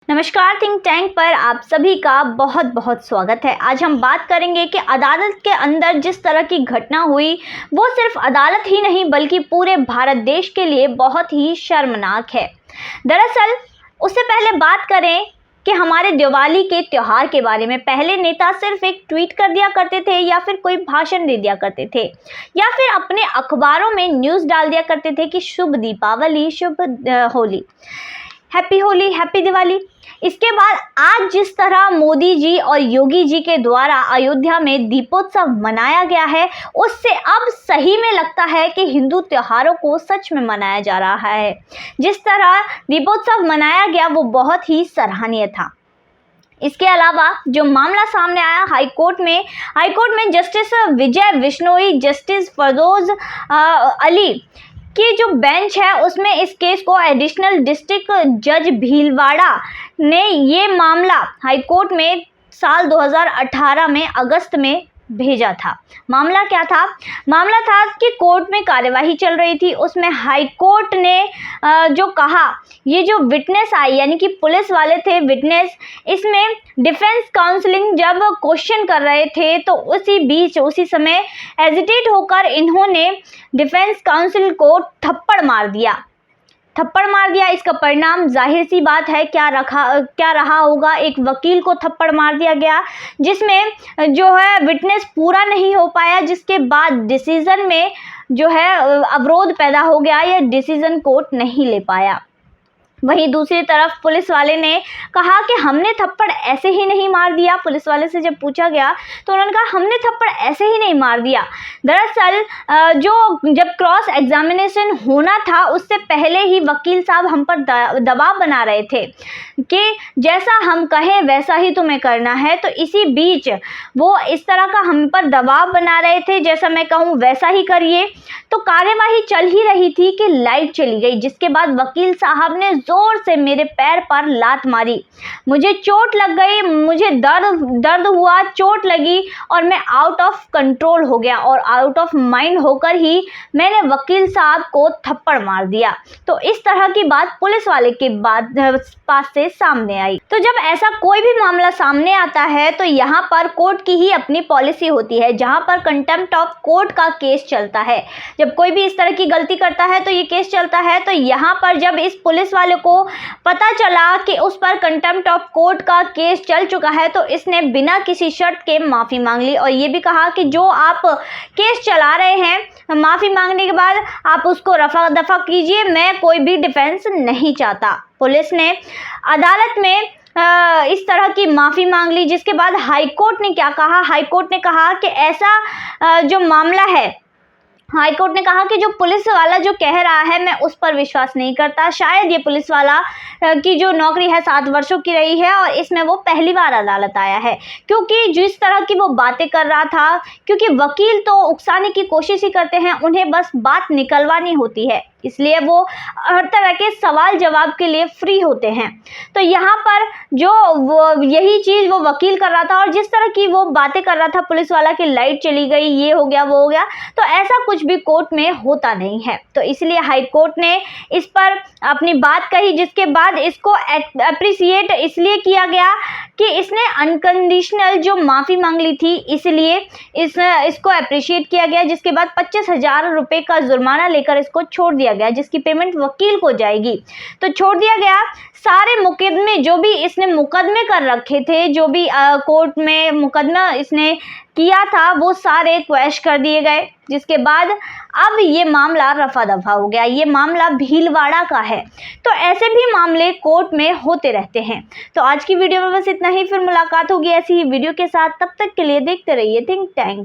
नमस्कार, think tank पर आप सभी का बहुत बहुत स्वागत है। आज हम बात करेंगे कि अदालत के अंदर जिस तरह की घटना हुई वो सिर्फ अदालत ही नहीं बल्कि पूरे भारत देश के लिए बहुत ही शर्मनाक है। दरअसल उससे पहले बात करें कि हमारे दिवाली के त्यौहार के बारे में। पहले नेता सिर्फ एक ट्वीट कर दिया करते थे या फिर कोई भाषण दे दिया करते थे या फिर अपने अखबारों में न्यूज़ डाल दिया करते थे कि शुभ दीपावली, शुभ होली, हैप्पी होली, हैप्पी दिवाली। इसके बाद आज जिस तरह मोदी जी और योगी जी के द्वारा अयोध्या में दीपोत्सव मनाया गया है, उससे अब सही में लगता है कि हिंदू त्योहारों को सच में मनाया जा रहा है। जिस तरह दीपोत्सव मनाया गया वो बहुत ही सराहनीय था। इसके अलावा जो मामला सामने आया हाईकोर्ट में जस्टिस विजय बिश्नोई, जस्टिस फरदौस अली की जो बेंच है उसमें इस केस को एडिशनल डिस्ट्रिक्ट जज भीलवाड़ा ने ये मामला हाईकोर्ट में साल 2018 में अगस्त में भेजा था। मामला क्या था? मामला था कि कोर्ट में कार्यवाही चल रही थी, उसमें हाई कोर्ट ने जो कहा, ये जो विटनेस आई यानी कि पुलिस वाले थे विटनेस, इसमें डिफेंस काउंसलिंग जब क्वेश्चन कर रहे थे तो उसी समय एजिटेट होकर इन्होंने डिफेंस काउंसिल को थप्पड़ मार दिया। इसका परिणाम जाहिर सी बात है क्या रहा होगा। एक वकील को थप्पड़ मार दिया गया जिसमें जो है विटनेस पूरा नहीं हो पाया, जिसके बाद डिसीजन में जो है अवरोध पैदा हो गया या डिसीजन कोर्ट नहीं ले पाया। वहीं दूसरी तरफ पुलिस वाले ने कहा कि हमने थप्पड़ ऐसे ही नहीं मार दिया। पुलिस वाले से जब पूछा गया तो उन्होंने कहा हमने थप्पड़ ऐसे ही नहीं मार दिया। दरअसल जब क्रॉस एग्जामिनेशन होना था उससे पहले ही वकील साहब हम पर दबाव बना रहे थे कि जैसा हम कहें वैसा ही तुम्हें करना है। तो इसी बीच वो इस तरह का हम पर दबाव बना रहे थे, जैसा मैं कहूँ वैसा ही करिए। तो कार्यवाही चल ही रही थी कि लाइट चली गई, जिसके बाद वकील साहब ने जोर से मेरे पैर पर लात मारी। मुझे चोट लग गई, मुझे दर्द हुआ, चोट लगी और मैं आउट ऑफ कंट्रोल हो गया और आउट ऑफ माइंड होकर ही मैंने वकील साहब को थप्पड़ मार दिया। तो इस तरह की बात पुलिस वाले के पास से सामने आई। तो जब ऐसा कोई भी मामला सामने आता है तो यहाँ पर कोर्ट की ही अपनी पॉलिसी होती है, जहाँ पर कंटेम्प्ट ऑफ कोर्ट का केस चलता है। जब कोई भी इस तरह की गलती करता है तो ये केस चलता है। तो यहाँ पर जब इस पुलिस वाले को पता चला कि उस पर कंटेम्प्ट ऑफ कोर्ट का केस चल चुका है तो इसने बिना किसी शर्त के माफ़ी मांग ली और ये भी कहा कि जो आप केस चला रहे हैं, माफ़ी मांगने के बाद आप उसको रफा दफा कीजिए, मैं कोई भी डिफेंस नहीं चाहता। पुलिस ने अदालत में इस तरह की माफ़ी मांग ली, जिसके बाद हाईकोर्ट ने क्या कहा? हाईकोर्ट ने कहा कि ऐसा जो मामला है, हाईकोर्ट ने कहा कि जो पुलिस वाला जो कह रहा है मैं उस पर विश्वास नहीं करता। शायद ये पुलिस वाला की जो नौकरी है 7 वर्षों की रही है और इसमें वो पहली बार अदालत आया है, क्योंकि जिस तरह की वो बातें कर रहा था, क्योंकि वकील तो उकसाने की कोशिश ही करते हैं, उन्हें बस बात निकलवानी होती है, इसलिए वो हर तरह के सवाल जवाब के लिए फ्री होते हैं। तो यहाँ पर यही चीज़ वो वकील कर रहा था और जिस तरह की वो बातें कर रहा था पुलिस वाला कि लाइट चली गई, ये हो गया, वो हो गया, तो ऐसा कुछ भी कोर्ट में होता नहीं है। तो इसलिए हाई कोर्ट ने इस पर अपनी बात कही, जिसके बाद इसको अप्रिसिएट इसलिए किया गया कि इसने अनकंडीशनल जो माफ़ी मांग ली थी, इसलिए इसको अप्रिशिएट किया गया, जिसके बाद 25,000 रुपये का जुर्माना लेकर इसको छोड़ दिया गया, जिसकी पेमेंट वकील को जाएगी। तो छोड़ दिया गया। सारे मुकदमे जो भी इसने मुकदमे कर रखे थे, जो भी कोर्ट में मुकदमा इसने किया था, वो सारे क्वैश कर दिए गए, जिसके बाद अब ये मामला रफा दफा हो गया। ये मामला भीलवाड़ा का है। तो ऐसे भी मामले कोर्ट में होते रहते हैं। तो आज की वीडियो में बस इतना ही, फिर मुलाकात होगी ऐसी ही वीडियो के साथ। तब तक के लिए देखते रहिए थिंक टैंक।